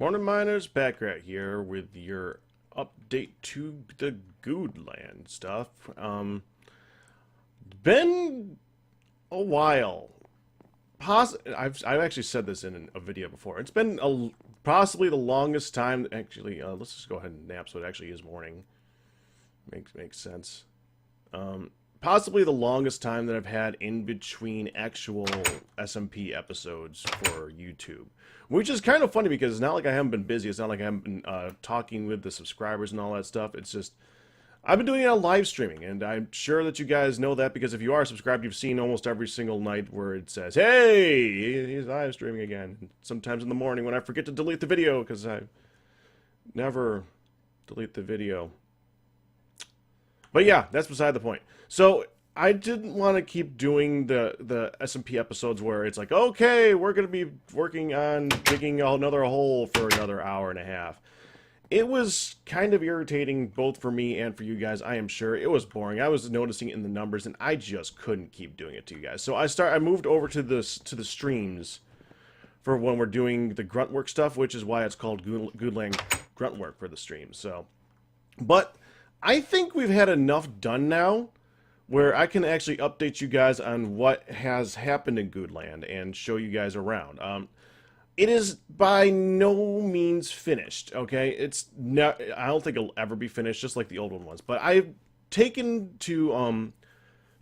Morning miners, Pakratt here with your update to the Goodland stuff. Been a while. I've actually said this in a video before. It's been possibly the longest time. Actually, let's just go ahead and nap so it actually is morning. Makes sense. Possibly the longest time that I've had in between actual SMP episodes for YouTube. Which is kind of funny because it's not like I haven't been busy. It's not like I haven't been talking with the subscribers and all that stuff. It's just, I've been doing it on live streaming. And I'm sure that you guys know that because if you are subscribed, you've seen almost every single night where it says, hey, he's live streaming again. And sometimes in the morning when I forget to delete the video because I never delete the video. But yeah, that's beside the point. So I didn't want to keep doing the SMP episodes where it's like, okay, we're going to be working on digging another hole for another hour and a half. It was kind of irritating both for me and for you guys, I am sure. It was boring. I was noticing it in the numbers, and I just couldn't keep doing it to you guys. So I moved over to the streams for when we're doing the grunt work stuff, which is why it's called Goodland grunt work for the streams. So, but I think we've had enough done now where I can actually update you guys on what has happened in Goodland and show you guys around. It is by no means finished, okay? It's not, I don't think it'll ever be finished, just like the old one was. But I've taken to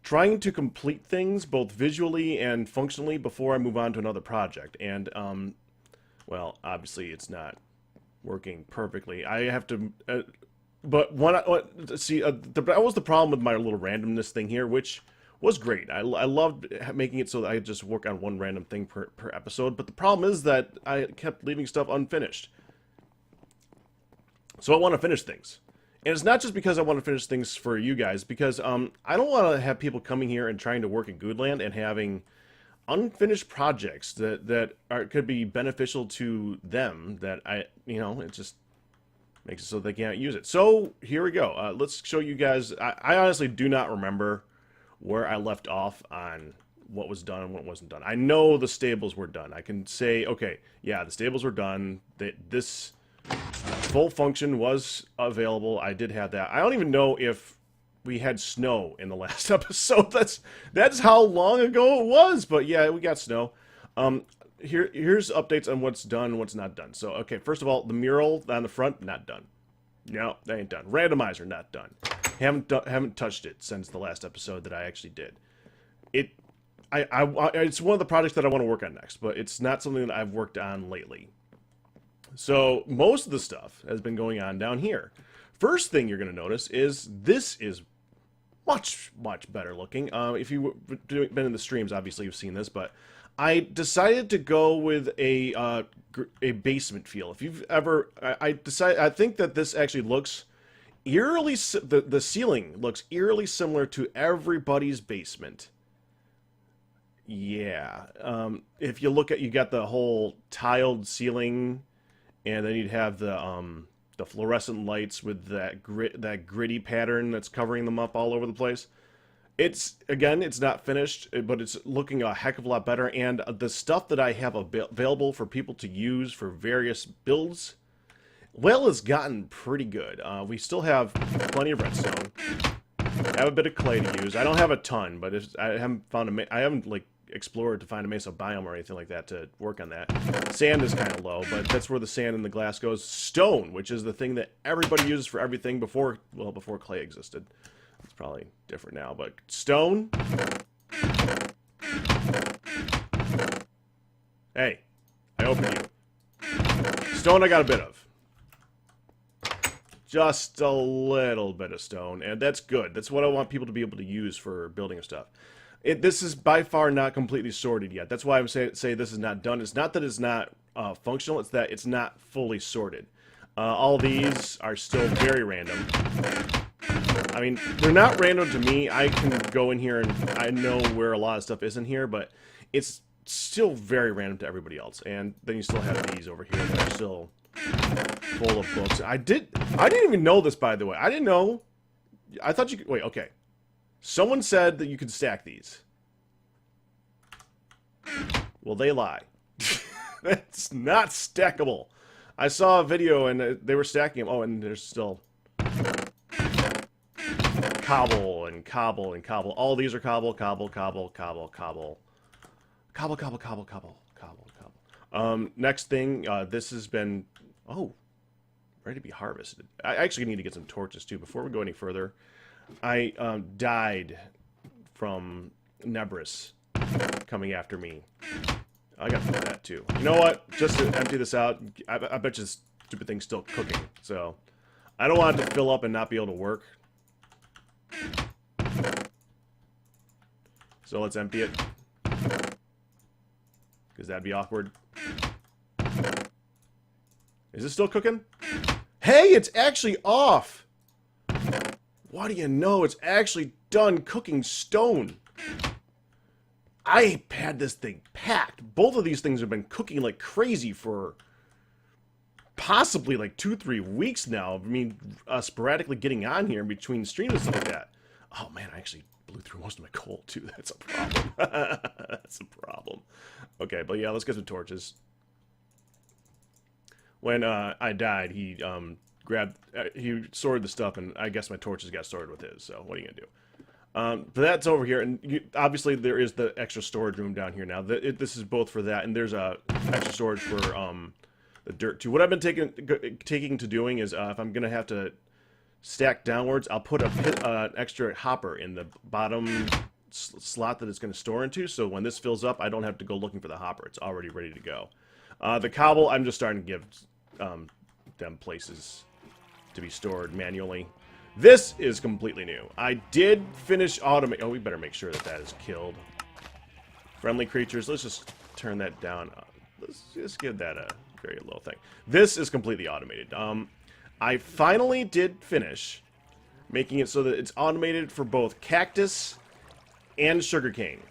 trying to complete things both visually and functionally before I move on to another project. And, well, obviously it's not working perfectly. I have to... But that was the problem with my little randomness thing here, which was great. I loved making it so that I could just work on one random thing per episode. But the problem is that I kept leaving stuff unfinished. So I want to finish things. And it's not just because I want to finish things for you guys, because I don't want to have people coming here and trying to work in Goodland and having unfinished projects that could be beneficial to them that it just makes it so they can't use it. So here we go. Let's show you guys. I honestly do not remember where I left off on what was done and what wasn't done. I know the stables were done. I can say, okay, yeah, the stables were done. This full function was available. I did have that. I don't even know if we had snow in the last episode. That's how long ago it was. But yeah, we got snow. Here's updates on what's done, what's not done. So, okay, first of all, the mural on the front, not done. No, that ain't done. Randomizer, not done. Haven't touched it since the last episode that I actually did. It's one of the projects that I want to work on next, but it's not something that I've worked on lately. So, most of the stuff has been going on down here. First thing you're going to notice is this is much, much better looking. If you've been in the streams, obviously you've seen this, but I decided to go with a basement feel. If you've ever, I think that this actually looks eerily, the ceiling looks eerily similar to everybody's basement. Yeah. If you look at, you got the whole tiled ceiling, and then you'd have the fluorescent lights with that gritty pattern that's covering them up all over the place. Again, it's not finished, but it's looking a heck of a lot better, and the stuff that I have available for people to use for various builds, well, it's gotten pretty good. We still have plenty of redstone. I have a bit of clay to use. I don't have a ton, but I haven't like explored to find a mesa biome or anything like that to work on that. Sand is kind of low, but that's where the sand and the glass goes. Stone, which is the thing that everybody uses for everything before clay existed. It's probably different now, but stone. Hey, I opened you. Stone I got a bit of. Just a little bit of stone, and that's good. That's what I want people to be able to use for building stuff. This is by far not completely sorted yet. That's why I'm saying this is not done. It's not that it's not functional, it's that it's not fully sorted. All these are still very random. I mean, they're not random to me. I can go in here and I know where a lot of stuff is in here, but it's still very random to everybody else. And then you still have these over here that are still full of books. I didn't even know this, by the way. I didn't know. I thought you could, wait, okay. Someone said that you could stack these. Well, they lie. That's not stackable. I saw a video and they were stacking them. Oh, and there's still cobble and cobble and cobble. All these are cobble, cobble, cobble, cobble, cobble. Cobble, cobble, cobble, cobble, cobble, cobble. Next thing, this has been, oh, ready to be harvested. I actually need to get some torches too. Before we go any further, I died from Nebris coming after me. I got that too. You know what? Just to empty this out, I bet you this stupid thing's still cooking. So I don't want it to fill up and not be able to work. So let's empty it. Because that'd be awkward. Is it still cooking? Hey, it's actually off! What do you know? It's actually done cooking stone. I had this thing packed. Both of these things have been cooking like crazy for possibly like 2-3 weeks now. I mean, sporadically getting on here in between streams and stuff like that. Oh man, I actually blew through most of my coal too. That's a problem. That's a problem. Okay, but yeah, let's get some torches. When I died, he he sorted the stuff, and I guess my torches got sorted with his. So what are you gonna do? But that's over here, and obviously there is the extra storage room down here now. This is both for that, and there's a extra storage for the dirt too. What I've been taking to doing is if I'm gonna have to stack downwards, I'll put an extra hopper in the bottom slot that it's going to store into, so when this fills up, I don't have to go looking for the hopper. It's already ready to go. The cobble, I'm just starting to give them places to be stored manually. This is completely new. I did finish automate. Oh, we better make sure that that is killed. Friendly creatures. Let's just turn that down. Let's just give that a very low thing. This is completely automated. I finally did finish making it so that it's automated for both cactus and sugarcane,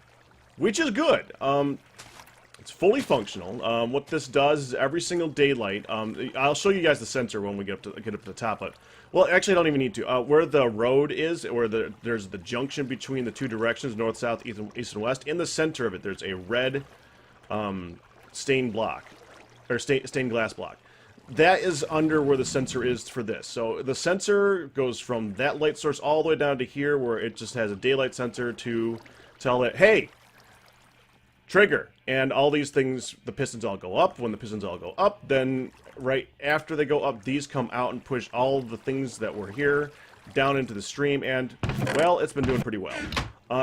which is good. It's fully functional. What this does is every single daylight. I'll show you guys the sensor when we get up to the top. But well, actually, I don't even need to. Where the road is, where there's the junction between the two directions, north, south, east, and west. In the center of it, there's a red stained block or stained glass block. That is under where the sensor is for this. So the sensor goes from that light source all the way down to here, where it just has a daylight sensor to tell it, hey, trigger. And all these things, the pistons all go up. When the pistons all go up, then right after they go up, these come out and push all the things that were here down into the stream. And, well, it's been doing pretty well.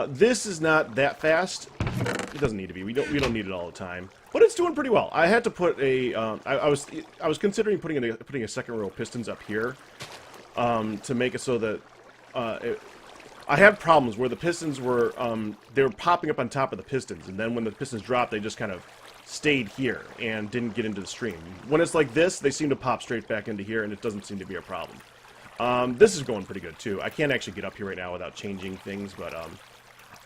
This is not that fast. It doesn't need to be. We don't need it all the time. But it's doing pretty well. I had to put a. I was considering putting a second row of pistons up here, to make it so that I had problems where the pistons were they were popping up on top of the pistons, and then when the pistons dropped, they just kind of stayed here and didn't get into the stream. When it's like this, they seem to pop straight back into here, and it doesn't seem to be a problem. This is going pretty good too. I can't actually get up here right now without changing things, but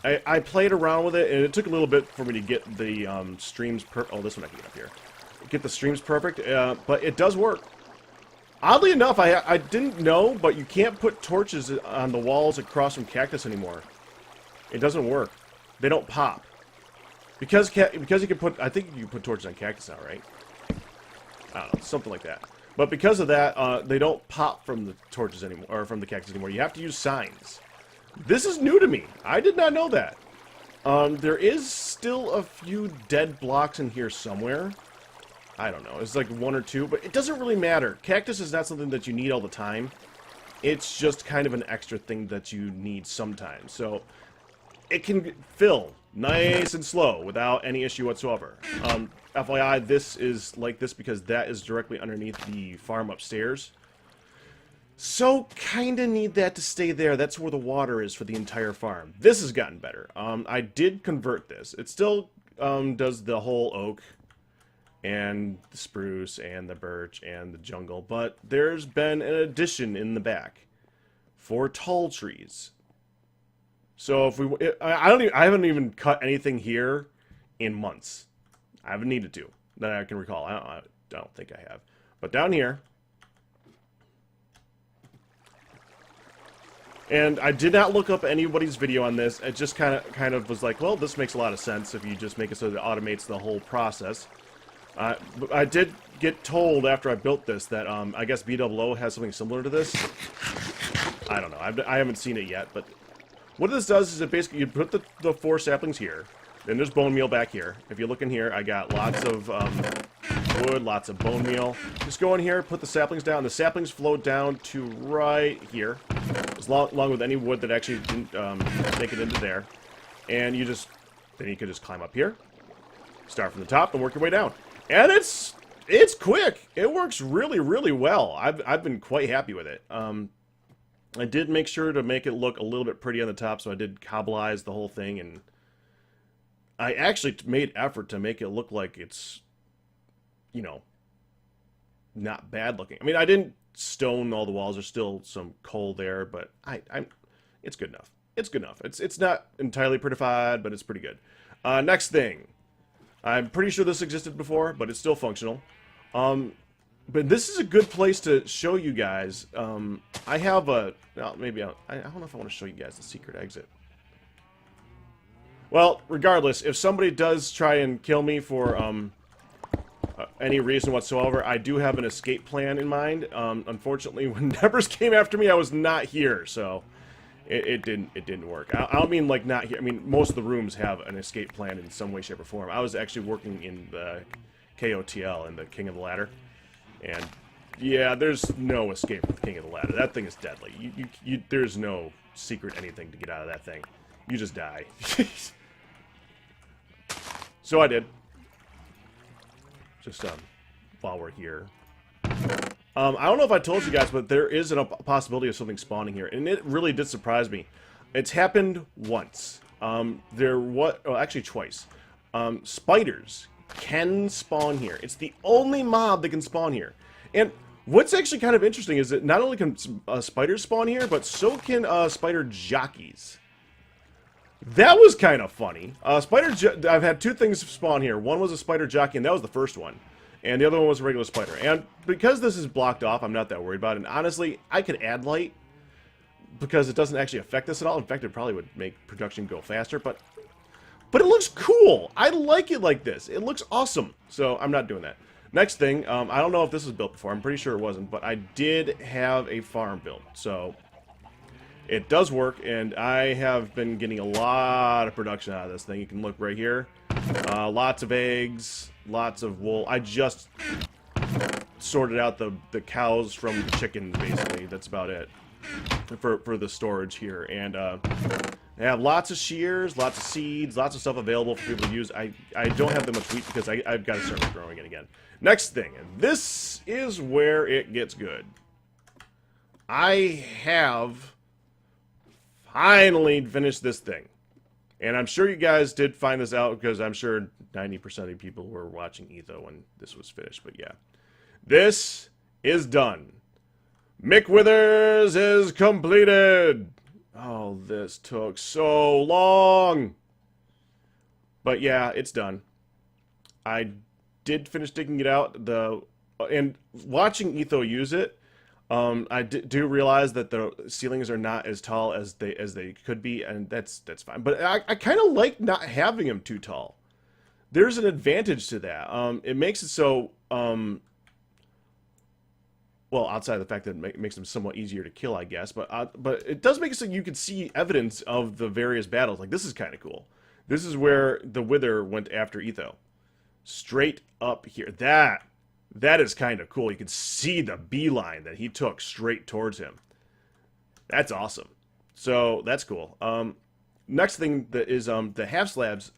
I played around with it, and it took a little bit for me to get the streams oh, this one I can get up here. Get the streams perfect, but it does work. Oddly enough, I didn't know, but you can't put torches on the walls across from cactus anymore. It doesn't work. They don't pop. Because you can put, I think you can put torches on cactus now, right? I don't know, something like that. But because of that, they don't pop from the torches anymore, or from the cactus anymore. You have to use signs. This is new to me. I did not know that. There is still a few dead blocks in here somewhere. I don't know. It's like 1 or 2, but it doesn't really matter. Cactus is not something that you need all the time. It's just kind of an extra thing that you need sometimes. So it can fill nice and slow without any issue whatsoever. FYI, this is like this because that is directly underneath the farm upstairs. So, kinda need that to stay there. That's where the water is for the entire farm. This has gotten better. I did convert this. It still does the whole oak and the spruce and the birch and the jungle, but there's been an addition in the back for tall trees. So if I haven't even cut anything here in months. I haven't needed to that I can recall. I don't think I have. But down here. And I did not look up anybody's video on this. It just kind of was like, well, this makes a lot of sense if you just make it so that it automates the whole process. I did get told after I built this that I guess BOO has something similar to this. I don't know. I haven't seen it yet, but what this does is it basically, you put the 4 saplings here, then there's bone meal back here. If you look in here, I got lots of wood, lots of bone meal. Just go in here, put the saplings down. The saplings float down to right here, along with any wood that actually didn't make it into there. And then you can just climb up here, start from the top, and work your way down. And it's quick. It works really, really well. I've been quite happy with it. I did make sure to make it look a little bit pretty on the top, so I did cobbleize the whole thing, and I actually made effort to make it look like it's, you know, not bad looking. I mean, I didn't stone all the walls. There's still some coal there, but it's good enough. It's good enough. It's not entirely prettified, but it's pretty good. Next thing. I'm pretty sure this existed before, but it's still functional. But this is a good place to show you guys. I have a... Well, maybe I don't know if I want to show you guys the secret exit. Well, regardless, if somebody does try and kill me for any reason whatsoever, I do have an escape plan in mind. Unfortunately, when Nevers came after me, I was not here, so it didn't work. I don't mean like not here. I mean, most of the rooms have an escape plan in some way, shape, or form. I was actually working in the KOTL in the King of the Ladder. And yeah, there's no escape with King of the Ladder. That thing is deadly. There's no secret anything to get out of that thing. You just die. So I did. Just while we're here. I don't know if I told you guys, but there is a possibility of something spawning here, and it really did surprise me. It's happened once. Actually twice. Spiders can spawn here. It's the only mob that can spawn here. And what's actually kind of interesting is that not only can spiders spawn here, but so can spider jockeys. That was kind of funny. I've had 2 things spawn here. One was a spider jockey, and that was the first one. And the other one was a regular spider. And because this is blocked off, I'm not that worried about it. And honestly, I could add light because it doesn't actually affect this at all. In fact, it probably would make production go faster, but it looks cool. I like it like this. It looks awesome. So I'm not doing that. Next thing, I don't know if this was built before. I'm pretty sure it wasn't, but I did have a farm built. So it does work, and I have been getting a lot of production out of this thing. You can look right here. Lots of eggs, lots of wool. I just sorted out the cows from the chickens, basically. That's about it for the storage here. And I have lots of shears, lots of seeds, lots of stuff available for people to use. I don't have that much wheat because I've got to start growing it again. Next thing, and this is where it gets good. I have finally finished this thing. And I'm sure you guys did find this out because I'm sure 90% of the people were watching Etho when this was finished. But yeah, this is done. Mick Withers is completed. Oh, this took so long. But yeah, it's done. I did finish digging it out. And watching Etho use it, I do realize that the ceilings are not as tall as they could be, and that's fine. But I kind of like not having them too tall. There's an advantage to that. It makes it so, well, outside of the fact that it makes them somewhat easier to kill, I guess. But it does make it so you can see evidence of the various battles. Like, this is kind of cool. This is where the Wither went after Etho. Straight up here. That is kind of cool. You can see the beeline that he took straight towards him. That's awesome. So that's cool. Next thing that is the half slabs.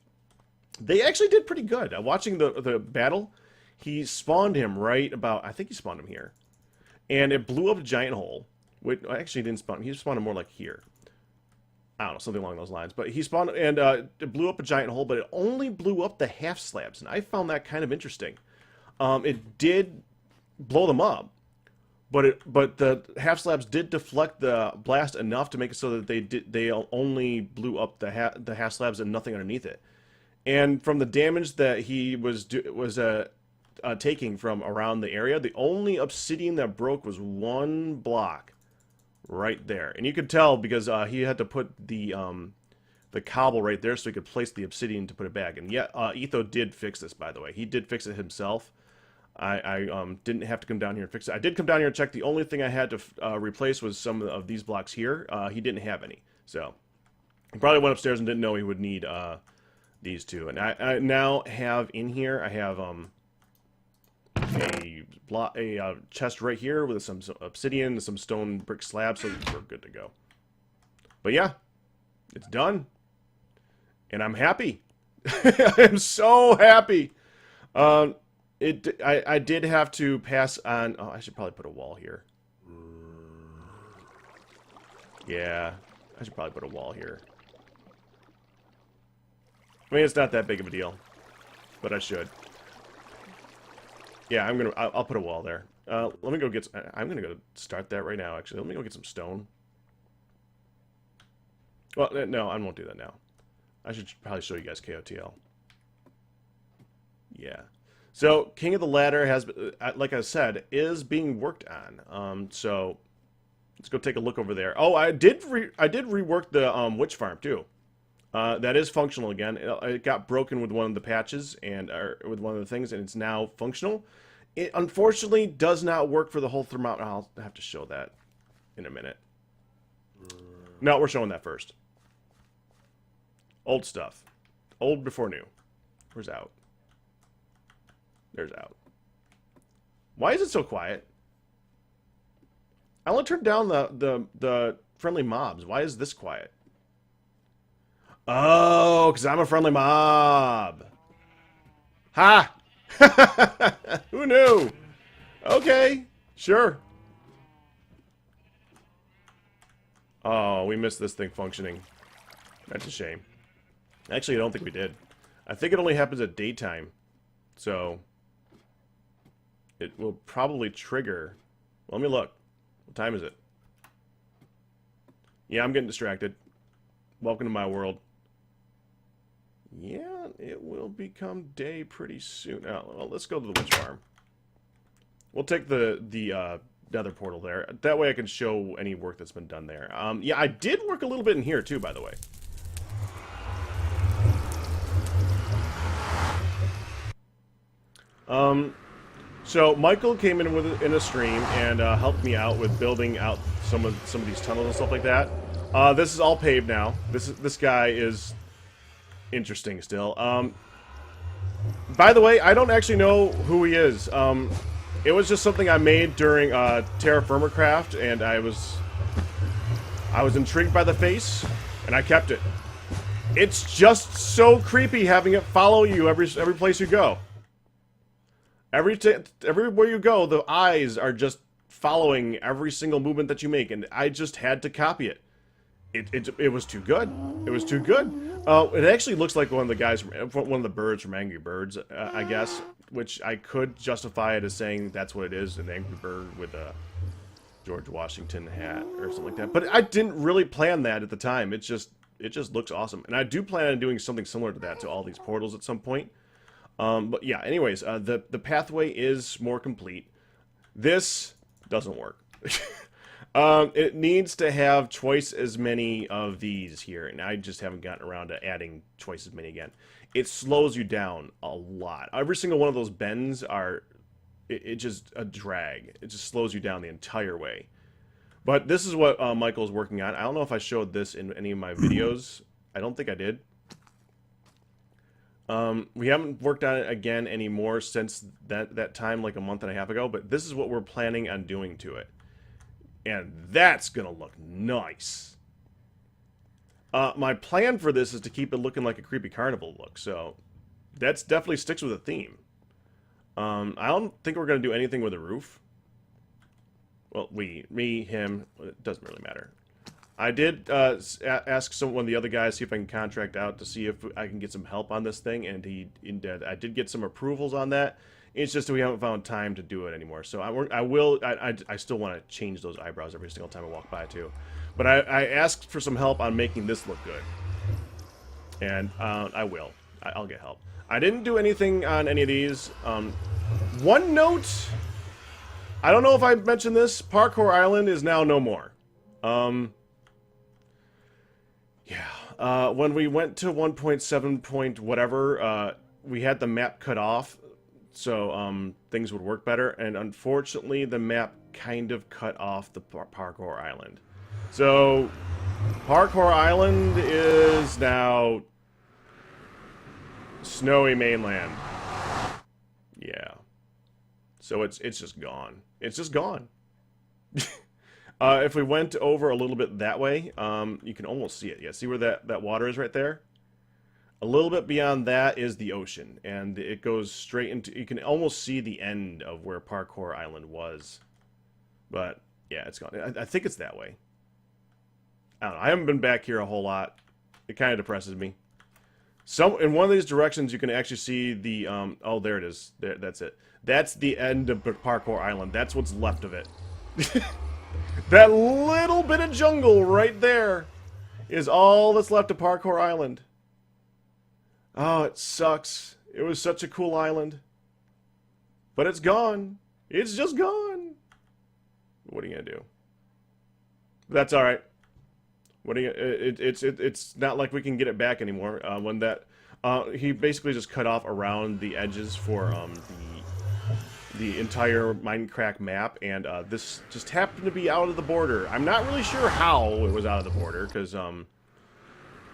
They actually did pretty good. Watching the battle, he spawned him right about. I think he spawned him here, and it blew up a giant hole. Wait, actually didn't spawn him. He spawned him more like here. I don't know, something along those lines. But he spawned and it blew up a giant hole, but it only blew up the half slabs, and I found that kind of interesting. It did blow them up, but the half slabs did deflect the blast enough to make it so that they only blew up the half slabs and nothing underneath it. And from the damage that he was taking from around the area, the only obsidian that broke was 1 block right there, and you could tell because he had to put the cobble right there so he could place the obsidian to put it back. And yeah, Etho did fix this, by the way. He did fix it himself. I didn't have to come down here and fix it. I did come down here and check. The only thing I had to replace was some of these blocks here. He didn't have any, so he probably went upstairs and didn't know he would need these two. And I now have in here, I have a chest right here with some obsidian, some stone brick slabs, so we're good to go. But yeah, it's done, and I'm happy. I'm so happy. I did have to pass on. Oh, I should probably put a wall here. Yeah, I should probably put a wall here. I mean, it's not that big of a deal, but I should. Yeah, I'll put a wall there. Let me go get. I'm gonna go start that right now. Actually, let me go get some stone. Well, no, I won't do that now. I should probably show you guys KOTL. Yeah. So, King of the Ladder has, like I said, is being worked on. So let's go take a look over there. Oh, I did rework the witch farm too. That is functional again. It got broken with one of the patches and with one of the things, and it's now functional. It unfortunately does not work for the whole thermometer. I'll have to show that in a minute. No, we're showing that first. Old stuff. Old before new. Where's out? There's out. Why is it so quiet? I only turned down the friendly mobs. Why is this quiet? Oh, because I'm a friendly mob. Ha! Who knew? Okay, sure. Oh, we missed this thing functioning. That's a shame. Actually, I don't think we did. I think it only happens at daytime. So, it will probably trigger. Well, let me look. What time is it? Yeah, I'm getting distracted. Welcome to my world. Yeah, it will become day pretty soon. Oh, well, let's go to the witch farm. We'll take the nether portal there. That way I can show any work that's been done there. Yeah, I did work a little bit in here too, by the way. So Michael came in in a stream and helped me out with building out some of these tunnels and stuff like that. This is all paved now. This guy is interesting still. By the way, I don't actually know who he is. It was just something I made during Terra Firma Craft, and I was intrigued by the face, and I kept it. It's just so creepy having it follow you every place you go. Everywhere you go, the eyes are just following every single movement that you make, and I just had to copy it. It was too good. It was too good. It actually looks like one of the guys from one of the birds from Angry Birds, I guess, which I could justify it as saying that's what it is, an Angry Bird with a George Washington hat or something like that. But I didn't really plan that at the time. It just looks awesome, and I do plan on doing something similar to that to all these portals at some point. But yeah, anyways, the pathway is more complete. This doesn't work. It needs to have twice as many of these here, and I just haven't gotten around to adding twice as many again. It slows you down a lot. Every single one of those bends it's just a drag. It just slows you down the entire way. But this is what Michael's working on. I don't know if I showed this in any of my videos. I don't think I did. We haven't worked on it again anymore since that time, like a month and a half ago, but this is what we're planning on doing to it. And that's gonna look nice. My plan for this is to keep it looking like a creepy carnival look, so that's definitely sticks with the theme. I don't think we're gonna do anything with the roof. Well, me, him, it doesn't really matter. I did ask one of the other guys, see if I can contract out to see if I can get some help on this thing, and I did get some approvals on that. It's just that we haven't found time to do it anymore. So I still want to change those eyebrows every single time I walk by too. But I asked for some help on making this look good, and I will. I'll get help. I didn't do anything on any of these. One note. I don't know if I mentioned this. Parkour Island is now no more. Yeah, when we went to 1.7 point whatever, we had the map cut off so things would work better. And unfortunately, the map kind of cut off the parkour island. So parkour island is now snowy mainland. Yeah. So it's just gone. It's just gone. If we went over a little bit that way, you can almost see it. Yeah, see where that water is right there? A little bit beyond that is the ocean, and it goes straight into... You can almost see the end of where Parkour Island was. But, yeah, it's gone. I think it's that way. I don't know. I haven't been back here a whole lot. It kind of depresses me. In one of these directions, you can actually see the... oh, there it is. There, that's it. That's the end of Parkour Island. That's what's left of it. That little bit of jungle right there is all that's left of Parkour Island. Oh, it sucks. It was such a cool island. But it's gone. It's just gone. What are you gonna do? That's alright. What are you... It's not like we can get it back anymore. When that... he basically just cut off around the edges for the entire Mindcrack map, and this just happened to be out of the border. I'm not really sure how it was out of the border, because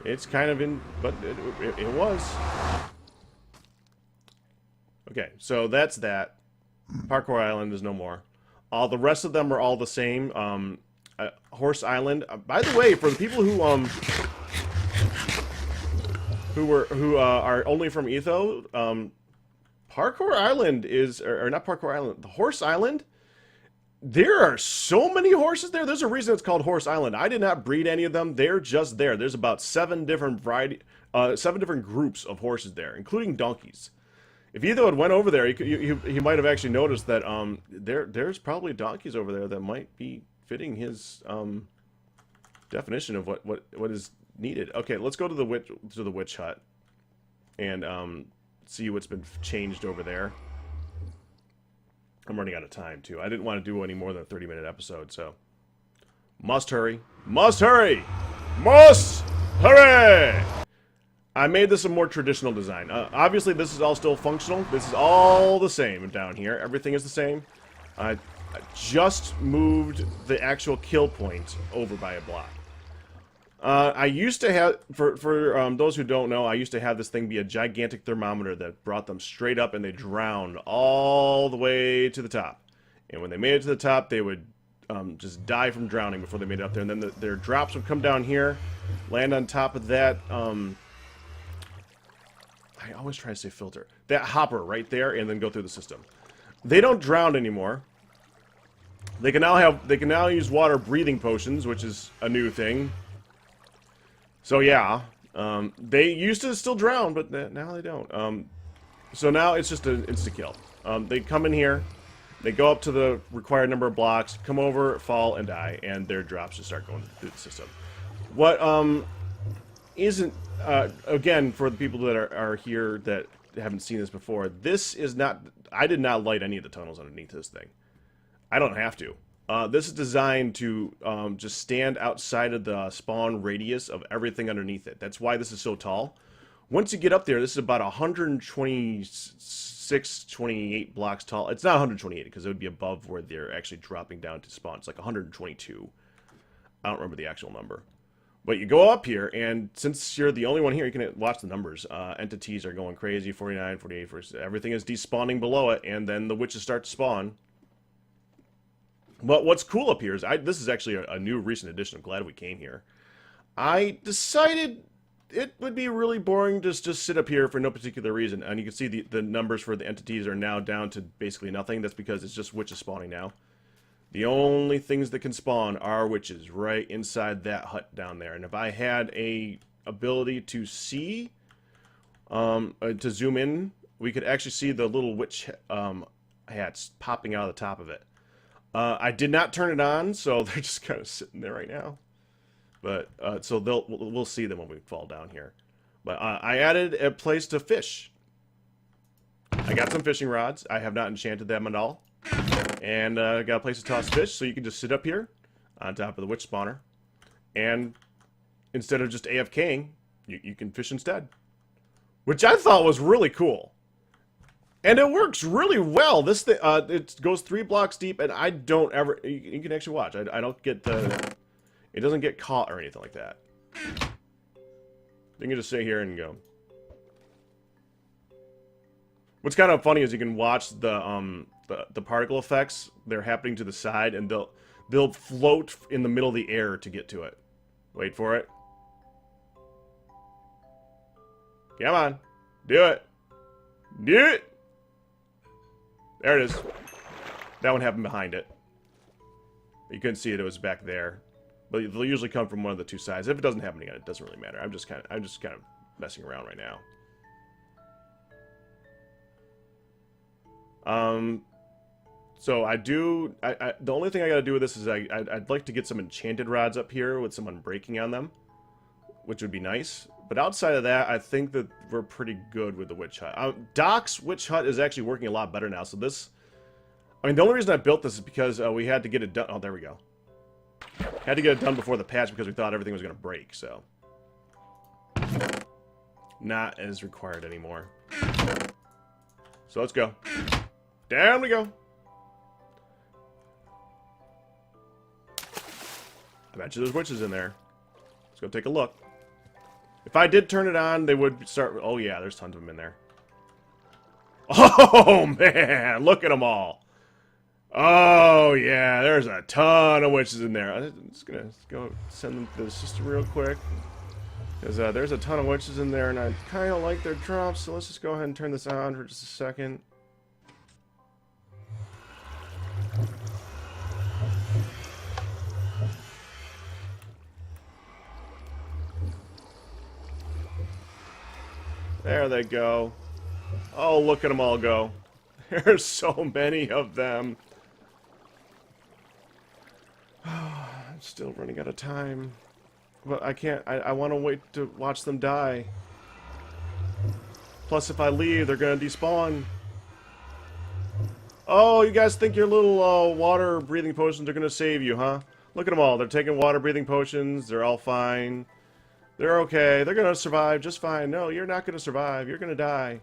it's kind of in... But it was. Okay, so that's that. Parkour Island is no more. The rest of them are all the same. Horse Island. By the way, for the people who are only from Etho, Parkour Island is, or not Parkour Island, the Horse Island. There are so many horses there. There's a reason it's called Horse Island. I did not breed any of them. They're just there. There's about 7 different groups of horses there, including donkeys. If Etho had went over there, he might have actually noticed that there's probably donkeys over there that might be fitting his definition of what is needed. Okay, let's go to the witch hut and see what's been changed over there. I'm running out of time too. I didn't want to do any more than a 30-minute episode, so must hurry. Must hurry. Must hurry. I made this a more traditional design. Obviously, this is all still functional. This is all the same down here. Everything is the same. I just moved the actual kill point over by a block. I used to have, for those who don't know, I used to have this thing be a gigantic thermometer that brought them straight up, and they drowned all the way to the top. And when they made it to the top, they would just die from drowning before they made it up there. And then their drops would come down here, land on top of that. I always try to say filter. That hopper right there, and then go through the system. They don't drown anymore. They can now use water breathing potions, which is a new thing. So yeah, they used to still drown, but now they don't. So now it's just an insta-kill. They come in here, they go up to the required number of blocks, come over, fall, and die, and their drops just start going through the system. What isn't, again, for the people that are here that haven't seen this before, this is not, I did not light any of the tunnels underneath this thing. I don't have to. This is designed to just stand outside of the spawn radius of everything underneath it. That's why this is so tall. Once you get up there, this is about 126, 28 blocks tall. It's not 128 because it would be above where they're actually dropping down to spawn. It's like 122. I don't remember the actual number. But you go up here, and since you're the only one here, you can watch the numbers. Entities are going crazy, 49, 48, 47. Everything is despawning below it, and then the witches start to spawn. But what's cool up here is, this is actually a new recent addition. I'm glad we came here. I decided it would be really boring to just sit up here for no particular reason. And you can see the numbers for the entities are now down to basically nothing. That's because it's just witches spawning now. The only things that can spawn are witches right inside that hut down there. And if I had a ability to see, to zoom in, we could actually see the little witch hats popping out of the top of it. I did not turn it on, so they're just kind of sitting there right now. But so we'll see them when we fall down here. But I added a place to fish. I got some fishing rods. I have not enchanted them at all. And got a place to toss fish, so you can just sit up here on top of the witch spawner. And instead of just AFKing, you can fish instead. Which I thought was really cool. And it works really well. This thing, it goes 3 blocks deep, and I don't ever. You can actually watch. I don't get the. It doesn't get caught or anything like that. You can just sit here and go. What's kind of funny is you can watch the particle effects. They're happening to the side, and they'll float in the middle of the air to get to it. Wait for it. Come on, do it. Do it. There it is. That one happened behind it. You couldn't see it; it was back there. But they'll usually come from one of the two sides. If it doesn't happen again, it doesn't really matter. I'm just kind of messing around right now. So the only thing I gotta do with this is I'd like to get some enchanted rods up here with some unbreaking on them, which would be nice. But outside of that, I think that we're pretty good with the witch hut. Doc's witch hut is actually working a lot better now. So this, I mean, the only reason I built this is because we had to get it done. Oh, there we go. Had to get it done before the patch because we thought everything was gonna break. So not as required anymore. So let's go. Down we go. I bet you there's witches in there. Let's go take a look. If I did turn it on, they would start... Oh, yeah, there's tons of them in there. Oh, man. Look at them all. Oh, yeah, there's a ton of witches in there. I'm just going to go send them to the system real quick. Because there's a ton of witches in there, and I kind of like their drops, so let's just go ahead and turn this on for just a second. There they go. Oh, look at them all go. There's so many of them. I'm still running out of time. But I can't. I want to wait to watch them die. Plus, if I leave, they're going to despawn. Oh, you guys think your little water-breathing potions are going to save you, huh? Look at them all. They're taking water-breathing potions. They're all fine. They're okay. They're going to survive just fine. No, you're not going to survive. You're going to die.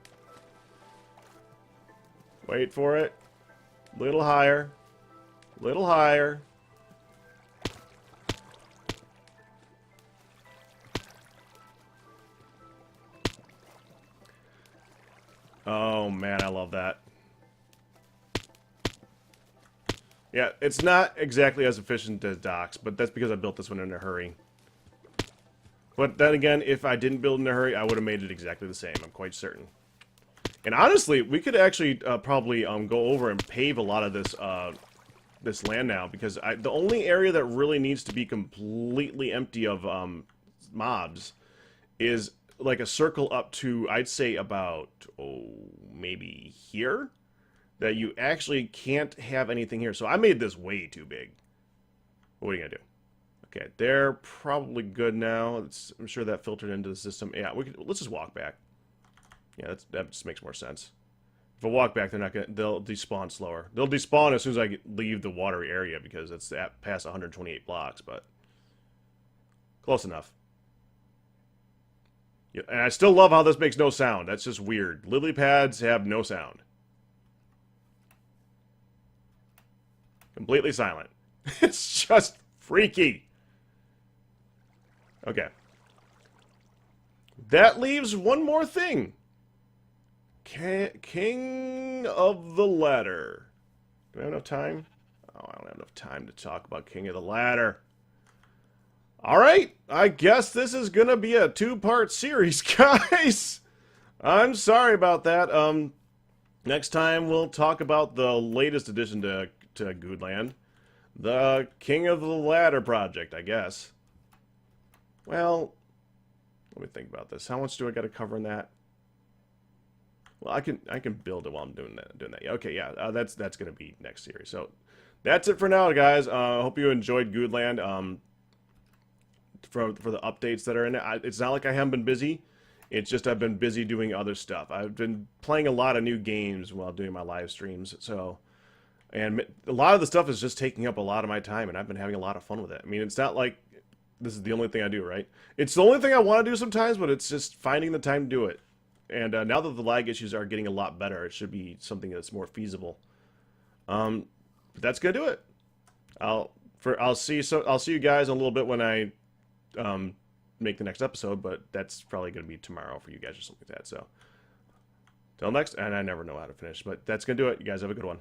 Wait for it. Little higher. Little higher. Oh, man, I love that. Yeah, it's not exactly as efficient as Doc's, but that's because I built this one in a hurry. But then again, if I didn't build in a hurry, I would have made it exactly the same. I'm quite certain. And honestly, we could actually probably go over and pave a lot of this this land now, because the only area that really needs to be completely empty of mobs is like a circle up to, I'd say about, maybe here, that you actually can't have anything here. So I made this way too big. What are you gonna do? Okay, they're probably good now. I'm sure that filtered into the system. Yeah, let's just walk back. Yeah, that just makes more sense. If I walk back, they'll despawn slower. They'll despawn as soon as I leave the watery area, because it's past 128 blocks, but close enough. Yeah, and I still love how this makes no sound. That's just weird. Lily pads have no sound. Completely silent. It's just freaky. Okay. That leaves one more thing. King of the Ladder. Do I have enough time? Oh, I don't have enough time to talk about King of the Ladder. Alright, I guess this is gonna be a two-part series, guys. I'm sorry about that. Next time we'll talk about the latest addition to Goodland. The King of the Ladder project, I guess. Well, let me think about this. How much do I got to cover in that? Well, I can build it while I'm doing that. Yeah, okay, yeah, that's gonna be next series. So that's it for now, guys. I hope you enjoyed Goodland. For the updates that are in it, it's not like I haven't been busy. It's just I've been busy doing other stuff. I've been playing a lot of new games while doing my live streams. So, and a lot of the stuff is just taking up a lot of my time, and I've been having a lot of fun with it. I mean, it's not like this is the only thing I do, right? It's the only thing I want to do sometimes, but it's just finding the time to do it. And now that the lag issues are getting a lot better, it should be something that's more feasible. But that's gonna do it. I'll see you guys in a little bit when I make the next episode, but that's probably gonna be tomorrow for you guys or something like that. So till next, and I never know how to finish, but that's gonna do it. You guys have a good one.